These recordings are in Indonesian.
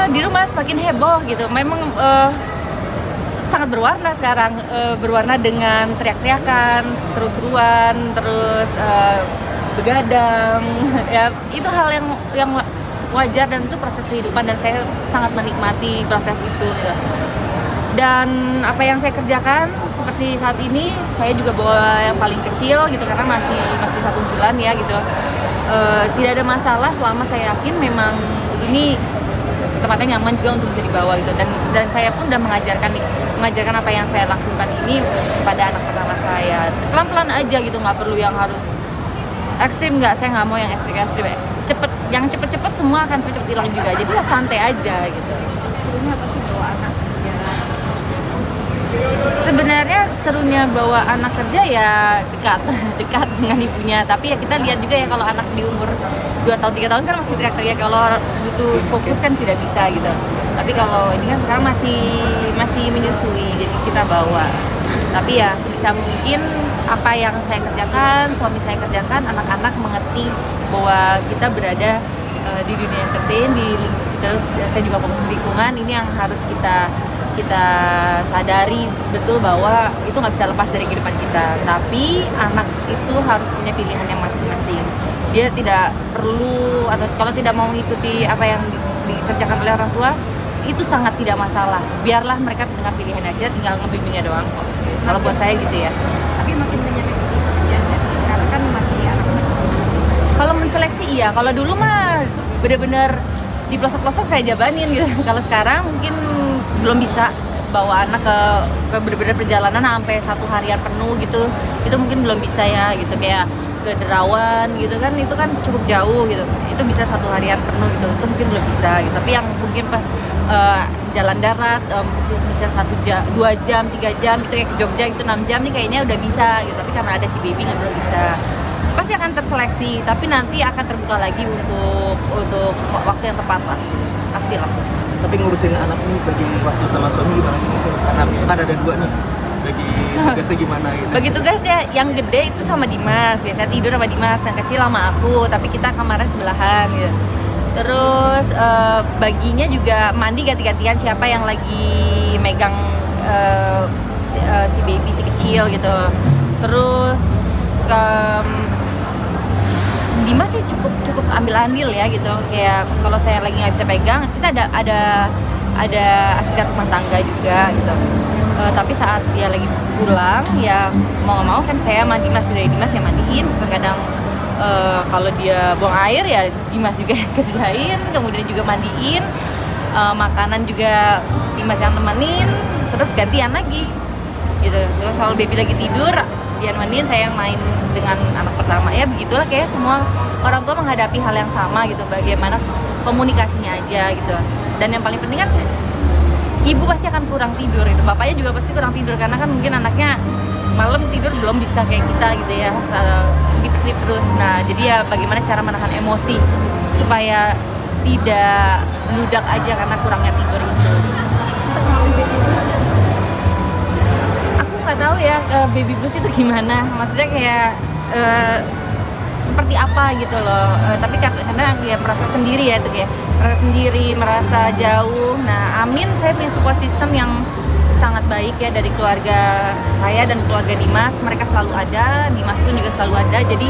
di rumah semakin heboh gitu. Memang sangat berwarna sekarang, berwarna dengan teriak-teriakan, seru-seruan, terus begadang. Ya itu hal yang wajar dan itu proses kehidupan dan saya sangat menikmati proses itu gitu. Dan apa yang saya kerjakan seperti saat ini, saya juga bawa yang paling kecil gitu karena masih 1 bulan ya gitu. Tidak ada masalah selama saya yakin memang ini tempatnya nyaman juga untuk bisa dibawa gitu, dan saya pun udah mengajarkan apa yang saya lakukan ini kepada anak pertama saya pelan-pelan aja gitu, nggak perlu yang harus ekstrim, saya nggak mau yang ekstrim yang cepet semua akan cepet hilang juga, jadi santai aja gitu. Serunya apa sih bawa anak ya? Sebenarnya serunya bawa anak kerja ya dekat dengan ibunya, tapi ya kita lihat juga ya kalau anak di umur 2 tahun 3 tahun kan masih teriak-teriak, kalau butuh fokus kan tidak bisa gitu. Tapi kalau ini kan sekarang masih menyusui, jadi kita bawa. Tapi ya sebisa mungkin apa yang saya kerjakan, suami saya kerjakan, anak-anak mengerti bahwa kita berada di dunia entertain, terus saya juga fokus di lingkungan. Ini yang harus kita sadari betul bahwa itu nggak bisa lepas dari kehidupan kita. Tapi anak itu harus punya pilihannya masing-masing. Dia tidak perlu, atau kalau tidak mau mengikuti apa yang dikerjakan oleh orang tua, itu sangat tidak masalah. Biarlah mereka dengan pilihan aja, tinggal ngebimbingnya doang kok. Kalau buat saya gitu ya. Tapi makin menyeleksi ya sih, karena kan masih anak-anak. Kalau menseleksi iya, kalau dulu mah bener-bener di pelosok-pelosok saya jabanin gitu. Kalau sekarang mungkin belum bisa bawa anak ke bener-bener perjalanan sampai 1 harian penuh gitu. Itu mungkin belum bisa ya gitu, kayak ke Derawan gitu kan, itu kan cukup jauh gitu. Itu bisa 1 harian penuh gitu, itu mungkin belum bisa gitu. Tapi yang mungkin jalan darat mungkin bisa 1 jam, 2 jam, 3 jam gitu, kayak ke Jogja itu 6 jam nih kayaknya udah bisa gitu. Tapi karena ada si baby nggak belum bisa. Pasti akan terseleksi, tapi nanti akan terbuka lagi untuk waktu yang tepat lah, pastilah. Tapi ngurusin anak nih bagi waktu sama suami gimana sih ngurusin? Karena kan ada 2 nih, bagi tugasnya gimana gitu? Bagi tugasnya, yang gede itu sama Dimas, biasanya tidur sama Dimas, yang kecil sama aku, tapi kita kamarnya sebelahan gitu. Terus baginya juga mandi ganti-gantian, siapa yang lagi megang si baby, si kecil gitu. Terus Dimas sih cukup ambil andil ya gitu, kayak kalau saya lagi nggak bisa pegang, kita ada asisten rumah tangga juga gitu. Tapi saat dia lagi pulang ya mau nggak mau kan saya sama Dimas, dari Dimas yang mandiin. Kadang kalau dia buang air ya Dimas juga yang kerjain, kemudian juga mandiin, makanan juga Dimas yang nemenin, terus gantian lagi gitu. Terus kalau baby lagi tidur dia mandiin, saya yang main dengan anak pertama. Ya begitulah, kayak semua orang tua menghadapi hal yang sama gitu, bagaimana komunikasinya aja gitu. Dan yang paling penting kan ibu pasti akan kurang tidur gitu, bapaknya juga pasti kurang tidur karena kan mungkin anaknya malam tidur belum bisa kayak kita gitu ya, deep sleep terus. Nah jadi ya bagaimana cara menahan emosi supaya tidak meludak aja karena kurangnya tidur itu. Sempat ngalamin baby blues nggak sih? Aku nggak tahu ya baby blues itu gimana, maksudnya kayak seperti apa gitu loh. Tapi karena ya merasa sendiri ya, itu kayak merasa sendiri, merasa jauh. Nah amin, saya punya support system yang sangat baik ya dari keluarga saya dan keluarga Dimas. Mereka selalu ada, Dimas pun juga selalu ada, jadi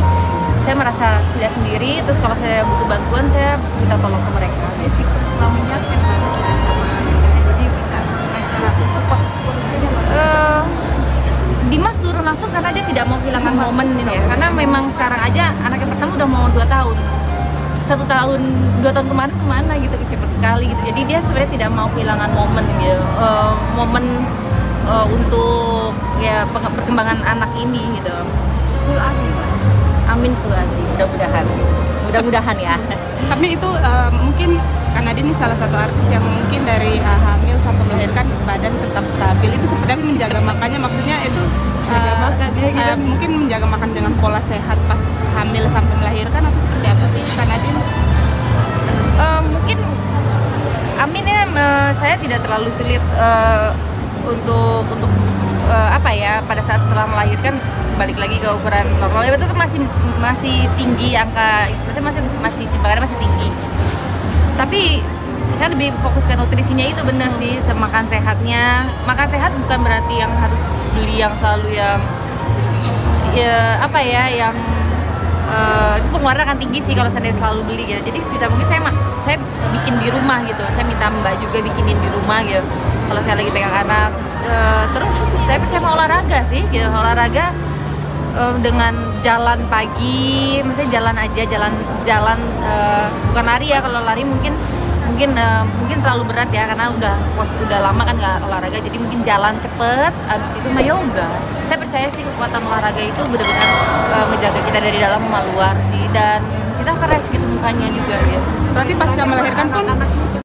saya merasa tidak sendiri. Terus kalau saya butuh bantuan, saya minta tolong ke mereka. Tipe suaminya kan banget juga sama anaknya, jadi bisa langsung support psikologisnya. Dimas turun langsung karena dia tidak mau kehilangan momen ini ya, karena memang sekarang aja anak yang pertama udah mau 2 tahun. 1 tahun, 2 tahun kemana gitu, cepet sekali gitu. Jadi dia sebenarnya tidak mau kehilangan momen gitu, momen untuk ya perkembangan anak ini gitu. Full ASI Pak? Amin, full ASI, mudah-mudahan ya. Tapi itu mungkin karena dia ini salah satu artis yang mungkin dari hamil sampai melahirkan badan tetap stabil, itu sebenarnya menjaga makannya, maksudnya itu mungkin menjaga makan dengan pola sehat pas hamil sampai melahirkan, atau seperti apa sih Kak Nadine? Mungkin amin ya, saya tidak terlalu sulit untuk apa ya, pada saat setelah melahirkan balik lagi ke ukuran normal ya, itu masih tinggi angka, maksudnya masih timbangannya masih tinggi. Tapi saya lebih fokus ke nutrisinya itu bener sih, makan sehatnya. Makan sehat bukan berarti yang harus beli yang selalu yang ya apa ya yang itu pengeluaran akan tinggi sih kalau saya selalu beli gitu. Jadi sebisa mungkin saya bikin di rumah gitu. Saya minta Mbak juga bikinin di rumah gitu. Kalau saya lagi pegang anak, terus saya percaya sama olahraga sih gitu. Olahraga dengan jalan pagi, misalnya jalan aja, jalan bukan lari ya. Kalau lari mungkin terlalu berat ya karena udah lama kan nggak olahraga, jadi mungkin jalan cepet. Abis itu mah yoga. Saya percaya sih kekuatan olahraga itu benar-benar menjaga kita dari dalam sama luar sih, dan kita fresh gitu mukanya juga ya. Berarti pasca melahirkan pun